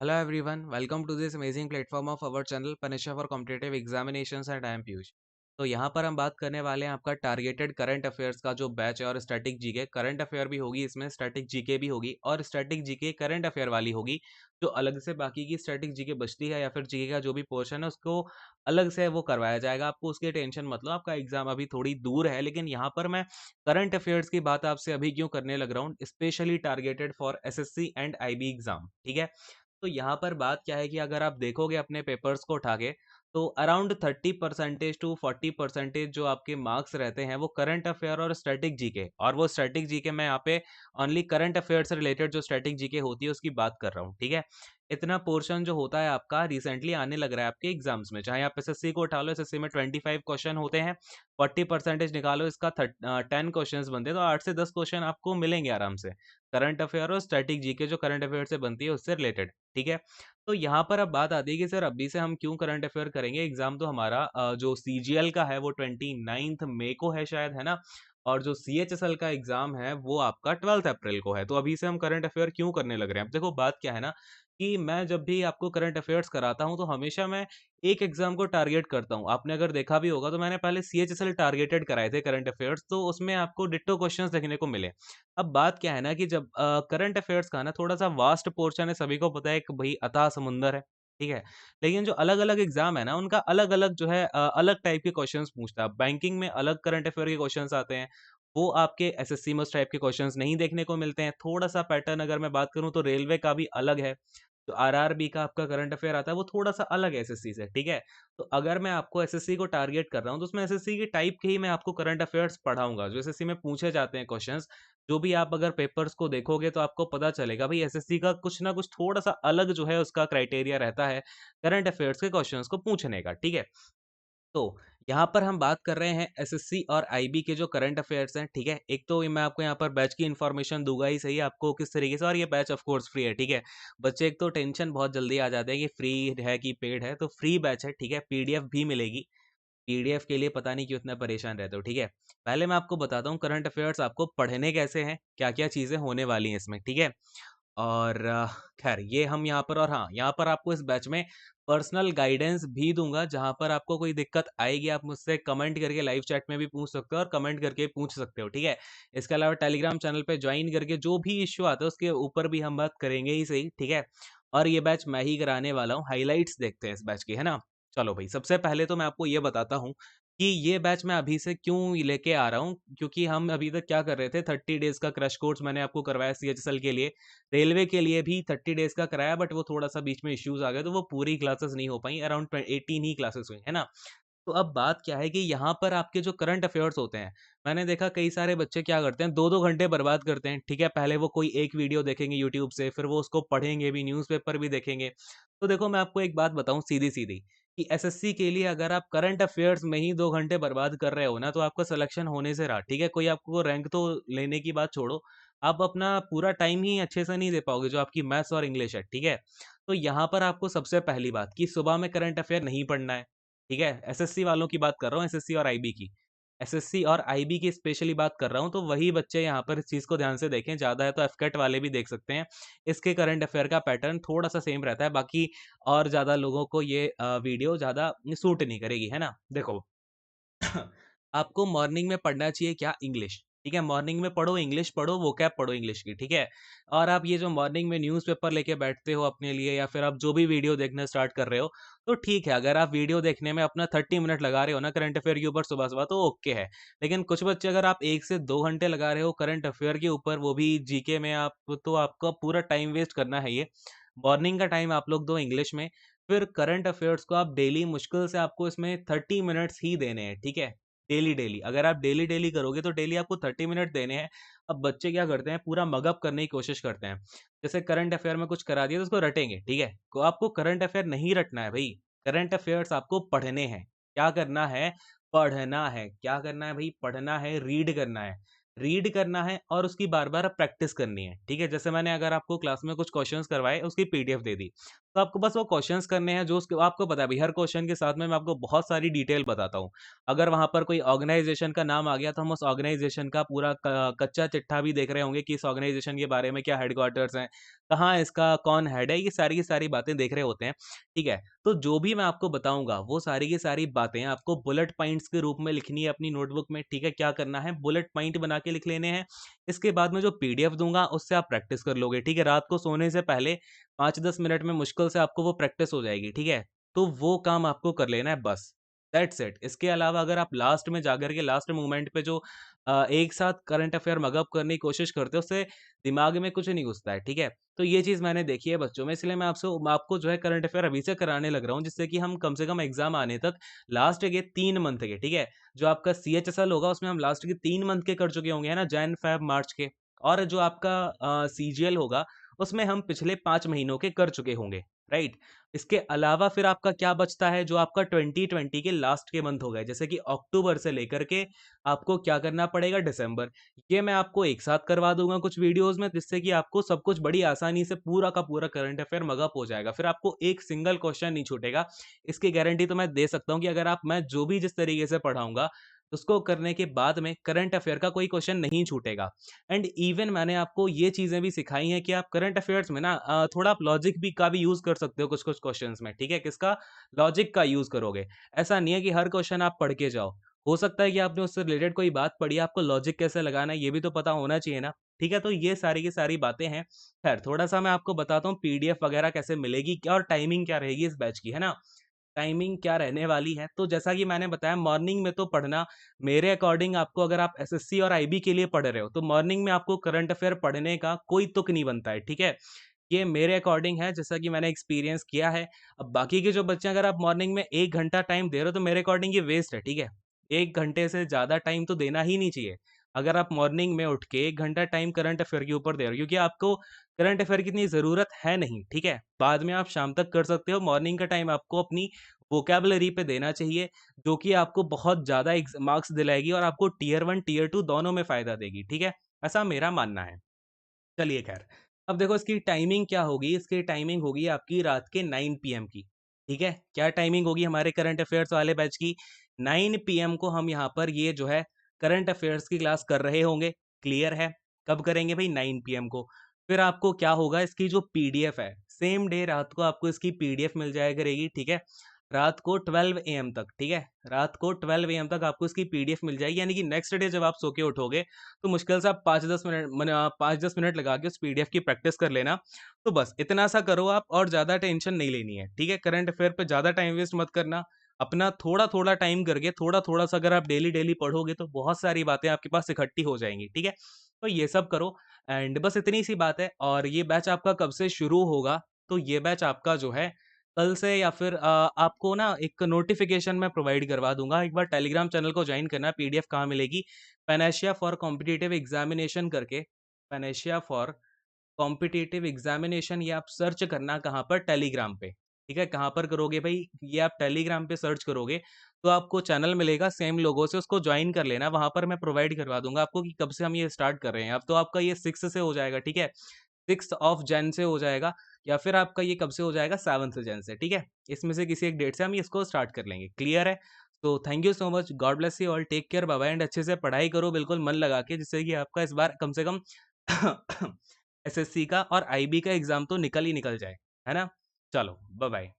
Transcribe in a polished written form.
Hello everyone, welcome to this amazing platform of our channel Panisha for Competitive Examinations and I am Piyush. तो यहाँ पर हम बात करने वाले हैं आपका टारगेटेड करंट अफेयर्स का जो बैच है और स्टैटिक जीके करंट अफेयर भी होगी, इसमें स्टैटिक जीके भी होगी और स्टैटिक जीके करंट अफेयर वाली होगी। जो अलग से बाकी की स्टैटिक जीके बचती है या फिर जीके का जो भी पोर्शन है उसको अलग से वो करवाया जाएगा। आपको उसकी टेंशन मत लो, आपका एग्जाम अभी थोड़ी दूर है, लेकिन यहाँ पर मैं करंट अफेयर्स की बात आपसे अभी क्यों करने लग रहा हूँ, specially targeted for SSC and IB exam. ठीक है, तो यहाँ पर बात क्या है कि अगर आप देखोगे अपने पेपर्स को उठा के, तो अराउंड 30% टू 40% जो आपके मार्क्स रहते हैं वो करंट अफेयर और स्टैटिक जीके, और वो स्टैटिक जीके मैं यहाँ पे ओनली करंट अफेयर से रिलेटेड जो स्टैटिक जीके होती है उसकी बात कर रहा हूँ। ठीक है, इतना पोर्शन जो होता है आपका रिसेंटली आने लग रहा है आपके एग्जाम्स में। चाहे आप एसएससी को उठा लो, एसएससी में 25 क्वेश्चन होते हैं, 40% निकालो, इसका 10 क्वेश्चन बनते हैं, तो 8 से 10 क्वेश्चन आपको मिलेंगे आराम से करंट अफेयर और स्टैटिक जीके जो करंट अफेयर से बनती है उससे रिलेटेड। ठीक है, तो यहाँ पर अब बात आती है कि सर अभी से हम क्यों करंट अफेयर करेंगे। एग्जाम तो हमारा जो सीजीएल का है वो 29 मई को है शायद, है ना, और जो सीएचएसएल का एग्जाम है वो आपका 12 अप्रैल को है। तो अभी से हम करंट अफेयर क्यों करने लग रहे हैं। अब देखो बात क्या है ना, कि मैं जब भी आपको करंट अफेयर्स कराता हूँ तो हमेशा मैं एक एग्जाम को टारगेट करता हूँ। आपने अगर देखा भी होगा तो मैंने पहले सीएचएसएल टारगेटेड कराए थे करंट अफेयर्स, तो उसमें आपको डिट्टो क्वेश्चंस देखने को मिले। अब बात क्या है ना कि जब करंट अफेयर्स का ना थोड़ा सा वास्ट पोर्शन है, सभी को पता है कि भाई अथाह समुंदर है। ठीक है, लेकिन जो अलग अलग एग्जाम है ना उनका अलग अलग जो है अलग टाइप के क्वेश्चंस पूछता है। बैंकिंग में अलग करंट अफेयर के क्वेश्चंस आते हैं, वो आपके एसएससी में उस टाइप के क्वेश्चंस नहीं देखने को मिलते हैं। थोड़ा सा पैटर्न अगर मैं बात करूं तो रेलवे का भी अलग है, तो आरआरबी का आपका करंट अफेयर आता है वो थोड़ा सा अलग है एसएससी से। ठीक है, तो अगर मैं आपको एसएससी को टारगेट कर रहा हूँ तो उसमें एसएससी की टाइप के ही मैं आपको करंट अफेयर्स पढ़ाऊंगा जो एसएससी में पूछे जाते हैं क्वेश्चंस। जो भी आप अगर पेपर्स को देखोगे तो आपको पता चलेगा भाई एसएससी का कुछ ना कुछ थोड़ा सा अलग जो है उसका क्राइटेरिया रहता है करंट अफेयर्स के क्वेश्चंस को पूछने का। ठीक है, तो यहाँ पर हम बात कर रहे हैं एसएससी और आईबी के जो करंट अफेयर्स हैं। ठीक है, एक तो मैं आपको यहाँ पर बैच की इन्फॉर्मेशन दूंगा ही सही आपको किस तरीके से, और ये बैच ऑफ कोर्स फ्री है। ठीक है, बच्चे एक तो टेंशन बहुत जल्दी आ जाते हैं कि फ्री है कि पेड है, तो फ्री बैच है। ठीक है, पीडीएफ भी मिलेगी, पीडीएफ के लिए पता नहीं क्यों इतना परेशान रहते हो। ठीक है, पहले मैं आपको बताता हूँ करंट अफेयर्स आपको पढ़ने कैसे हैं, क्या क्या चीज़ें होने वाली हैं इसमें। ठीक है, और खैर ये हम यहाँ पर, और हाँ यहाँ पर आपको इस बैच में पर्सनल गाइडेंस भी दूंगा। जहाँ पर आपको कोई दिक्कत आएगी आप मुझसे कमेंट करके लाइव चैट में भी पूछ सकते हो और कमेंट करके पूछ सकते हो। ठीक है, इसके अलावा टेलीग्राम चैनल पे ज्वाइन करके जो भी इश्यू आता है उसके ऊपर भी हम बात करेंगे ही सही। ठीक है, और ये बैच मैं ही कराने वाला हूँ। हाईलाइट्स देखते हैं इस बैच की, है ना। चलो भाई, सबसे पहले तो मैं आपको ये बताता हूँ कि ये बैच मैं अभी से क्यों लेके आ रहा हूँ, क्योंकि हम अभी तक क्या कर रहे थे, 30 डेज का क्रश कोर्स मैंने आपको करवाया सीएचएसएल के लिए, रेलवे के लिए भी 30 डेज का कराया, बट वो थोड़ा सा बीच में इश्यूज आ गए तो वो पूरी क्लासेस नहीं हो पाई, अराउंड 18 ही क्लासेस हुई, है ना। तो अब बात क्या है कि यहाँ पर आपके जो करंट अफेयर्स होते हैं, मैंने देखा कई सारे बच्चे क्या करते हैं, 2-2 घंटे बर्बाद करते हैं। ठीक है, पहले वो कोई एक वीडियो देखेंगे यूट्यूब से, फिर वो उसको पढ़ेंगे भी, न्यूज़पेपर भी देखेंगे। तो देखो मैं आपको एक बात बताऊं सीधी सीधी, कि एसएससी के लिए अगर आप करंट अफेयर्स में ही 2 घंटे बर्बाद कर रहे हो ना, तो आपका सिलेक्शन होने से रहा। ठीक है, कोई आपको रैंक तो लेने की बात छोड़ो, आप अपना पूरा टाइम ही अच्छे से नहीं दे पाओगे जो आपकी मैथ्स और इंग्लिश है। ठीक है, तो यहाँ पर आपको सबसे पहली बात कि सुबह में करंट अफेयर नहीं पढ़ना है। ठीक है, एसएससी वालों की बात कर रहा हूँ, एसएससी और आईबी की, एसएससी और आईबी की स्पेशली बात कर रहा हूँ। तो वही बच्चे यहाँ पर इस चीज़ को ध्यान से देखें, ज़्यादा है तो एफकेट वाले भी देख सकते हैं। इसके करंट अफेयर का पैटर्न थोड़ा सा सेम रहता है, बाकी और ज़्यादा लोगों को ये वीडियो ज़्यादा सूट नहीं करेगी, है ना। देखो आपको मॉर्निंग में पढ़ना चाहिए क्या, इंग्लिश। ठीक है, मॉर्निंग में पढ़ो इंग्लिश, पढ़ो वोकैब पढ़ो इंग्लिश की। ठीक है, और आप ये जो मॉर्निंग में न्यूज़पेपर लेके बैठते हो अपने लिए, या फिर आप जो भी वीडियो देखना स्टार्ट कर रहे हो, तो ठीक है, अगर आप वीडियो देखने में अपना 30 मिनट लगा रहे हो ना करंट अफेयर के ऊपर सुबह सुबह, तो ओके है। लेकिन कुछ बच्चे अगर आप 1 से 2 घंटे लगा रहे हो करंट अफेयर के ऊपर, वो भी जीके में, आप तो आपका पूरा टाइम वेस्ट करना है ये। मॉर्निंग का टाइम आप लोग दो इंग्लिश में, फिर करंट अफेयर्स को आप डेली मुश्किल से आपको इसमें 30 मिनट्स ही देने हैं। ठीक है, डेली डेली अगर आप डेली डेली करोगे तो डेली आपको 30 मिनट देने हैं। अब बच्चे क्या करते हैं, पूरा मगअप करने की कोशिश करते हैं। जैसे करंट अफेयर में कुछ करा दिया तो उसको रटेंगे। ठीक है, तो आपको करंट अफेयर नहीं रटना है भाई, करंट अफेयर्स आपको पढ़ने हैं। क्या करना है, पढ़ना है। क्या करना है भाई, पढ़ना है, रीड करना है। रीड करना है और उसकी बार बार प्रैक्टिस करनी है। ठीक है, जैसे मैंने अगर आपको क्लास में कुछ क्वेश्चंस करवाए उसकी पीडीएफ दे दी, तो आपको बस वो क्वेश्चंस करने हैं जो उसके आपको पता है भाई हर क्वेश्चन के साथ में मैं आपको बहुत सारी डिटेल बताता हूँ। अगर वहाँ पर कोई ऑर्गनाइज़ेशन का नाम आ गया तो हम उस ऑर्गनाइज़ेशन का पूरा क कच्चा चिट्ठा भी देख रहे होंगे कि इस ऑर्गनाइज़ेशन के बारे में क्या हेडक्वार्टर्स हैं, कहाँ इसका कौन हेड है, ये सारी की सारी बातें देख रहे होते हैं, ठीक है? तो जो भी मैं आपको बताऊँगा वो सारी की सारी बातें आपको बुलेट पॉइंट्स के रूप में लिखनी है अपनी नोटबुक में, ठीक है? क्या करना है बुलेट पॉइंट बना के लिख लेने हैं। इसके बाद में जो पीडीएफ दूँगा उससे आप प्रैक्टिस कर लोगे, ठीक है? रात को सोने से पहले 5-10 मिनट में मुश्किल से आपको वो प्रैक्टिस हो जाएगी, ठीक है? तो वो काम आपको कर लेना है बस, दैट्स इट। इसके अलावा अगर आप लास्ट में जाकर के लास्ट मोमेंट पे जो एक साथ करंट अफेयर मग अप करने की कोशिश करते हो, उससे दिमाग में कुछ नहीं घुसता है, ठीक है? तो ये चीज़ मैंने देखी है बच्चों में, इसलिए मैं आपको जो है करंट अफेयर अभी से कराने लग रहा हूँ, जिससे कि हम कम से कम एग्ज़ाम आने तक लास्ट के 3 मंथ के, ठीक है? जो आपका सीएचएसएल होगा, उसमें हम लास्ट के 3 मंथ के कर चुके होंगे, है ना? जैन, फ़ेब, मार्च के और जो आपका सीजीएल होगा, उसमें हम पिछले 5 महीनों के कर चुके होंगे, राइट? इसके अलावा फिर आपका क्या बचता है, जो आपका 2020 के लास्ट के मंथ हो गए, जैसे कि अक्टूबर से लेकर के आपको क्या करना पड़ेगा दिसंबर। ये मैं आपको एक साथ करवा दूँगा कुछ वीडियोज़ में, जिससे कि आपको सब कुछ बड़ी आसानी से पूरा का पूरा करंट अफेयर मग अप हो जाएगा। फिर आपको एक सिंगल क्वेश्चन नहीं छूटेगा। इसकी गारंटी तो मैं दे सकता हूँ कि अगर आप मैं जो भी जिस तरीके से पढ़ाऊँगा, उसको करने के बाद में करंट अफेयर का कोई क्वेश्चन नहीं छूटेगा। एंड इवन मैंने आपको ये चीज़ें भी सिखाई हैं कि आप करंट अफेयर्स में ना थोड़ा आप लॉजिक भी का भी यूज़ कर सकते हो कुछ-कुछ क्वेश्चंस में, ठीक है? किसका? लॉजिक का यूज़ करोगे। ऐसा नहीं है कि हर क्वेश्चन आप पढ़ के जाओ। हो सकता है कि आपने उससे रिलेटेड कोई बात पढ़ी है, आपको लॉजिक कैसे लगाना है ये भी तो पता होना चाहिए ना, ठीक है? तो ये सारी की सारी बातें हैं। खैर थोड़ा-सा मैं आपको बताता हूँ पीडीएफ वगैरह कैसे मिलेगी क्या और टाइमिंग क्या रहेगी इस बैच की, है ना? टाइमिंग क्या रहने वाली है, तो जैसा कि मैंने बताया मॉर्निंग में तो पढ़ना मेरे अकॉर्डिंग आपको अगर आप एसएससी और आईबी के लिए पढ़ रहे हो, तो मॉर्निंग में आपको करंट अफेयर पढ़ने का कोई तुक नहीं बनता है, ठीक है? ये मेरे अकॉर्डिंग है जैसा कि मैंने एक्सपीरियंस किया है। अब बाकी के जो बच्चे अगर आप मॉर्निंग में 1 घंटा टाइम दे रहे हो तो मेरे अकॉर्डिंग ये वेस्ट है, ठीक है? 1 घंटे से ज़्यादा टाइम तो देना ही नहीं चाहिए। अगर आप मॉर्निंग में उठ के 1 घंटा टाइम करंट अफेयर के ऊपर दे रहे हो क्योंकि आपको करंट अफेयर की इतनी ज़रूरत है नहीं, ठीक है? बाद में आप शाम तक कर सकते हो, मॉर्निंग का टाइम आपको अपनी वोकैब्युलरी पे देना चाहिए, जो कि आपको बहुत ज़्यादा मार्क्स दिलाएगी और आपको टियर 1, टियर 2 दोनों में फ़ायदा देगी, ठीक है? ऐसा मेरा मानना है। चलिए ख़ैर, अब देखो इसकी टाइमिंग क्या होगी, इसकी टाइमिंग होगी आपकी रात के 9 पीएम की, ठीक है? क्या टाइमिंग होगी हमारे करंट अफ़ेयर्स वाले बैच की? 9 पीएम को हम यहाँ पर ये जो है करंट अफ़ेयर्स की क्लास कर रहे होंगे, क्लियर है? कब करेंगे भई 9 पीएम को। फिर आपको क्या होगा इसकी जो पीडीएफ है, सेम डे रात को आपको इसकी पीडीएफ मिल जाया करेगी, ठीक है? रात को 12 एएम तक, ठीक है? रात को 12 एएम तक आपको इसकी पीडीएफ मिल जाएगी, यानी कि नेक्स्ट डे जब आप सो के उठोगे, तो मुश्किल से आप 5-10 मिनट लगा के उस पीडीएफ की प्रैक्टिस कर लेना। तो बस इतना सा करो आप और ज़्यादा टेंशन नहीं लेनी है, ठीक है? करंट अफेयर पे ज़्यादा टाइम वेस्ट मत करना। अपना थोड़ा-थोड़ा टाइम करके, थोड़ा-थोड़ा सा अगर आप डेली-डेली पढ़ोगे, तो बहुत सारी बातें आपके पास इकट्ठी हो जाएँगी, ठीक है? तो ये सब करो एंड बस इतनी सी बात है और ये बैच आपका कब से शुरू होगा, तो ये बैच आपका जो है कल से या फिर आपको ना एक नोटिफ़िकेशन मैं प्रोवाइड करवा दूँगा। एक बार टेलीग्राम चैनल को जॉइन करना, पीडीएफ कहाँ मिलेगी? पैनाशिया फॉर कॉम्पिटिटिव एग्ज़ामिनेशन करके, पैनाशिया फॉर कॉम्पिटिटिव एग्ज़ामिनेशन ये आप सर्च करना कहाँ पर? टेलीग्राम पे, ठीक है? कहाँ पर करोगे भई? ये आप टेलीग्राम पे सर्च करोगे, तो आपको चैनल मिलेगा सेम लोगो से, उसको जॉइन कर लेना। वहाँ पर मैं प्रोवाइड करवा दूँगा आपको कि कब से हम ये स्टार्ट कर रहे हैं। अब तो आपका ये 6 से हो जाएगा, ठीक है? 6th ऑफ जैन से हो जाएगा या फिर आपका ये कब से हो जाएगा 7th जैन से, ठीक है? इसमें से किसी एक डेट से हम इसको स्टार्ट कर लेंगे, क्लियर है? तो thank you so much, god bless you all, take care, bye bye and अच्छे से पढ़ाई करो बिल्कुल मन लगा के जिससे कि आपका इस बार कम से कम एसएससी का और आईबी का एग्ज़ाम तो निकल ही निकल जाए, है ना? चलो, बाय बाय।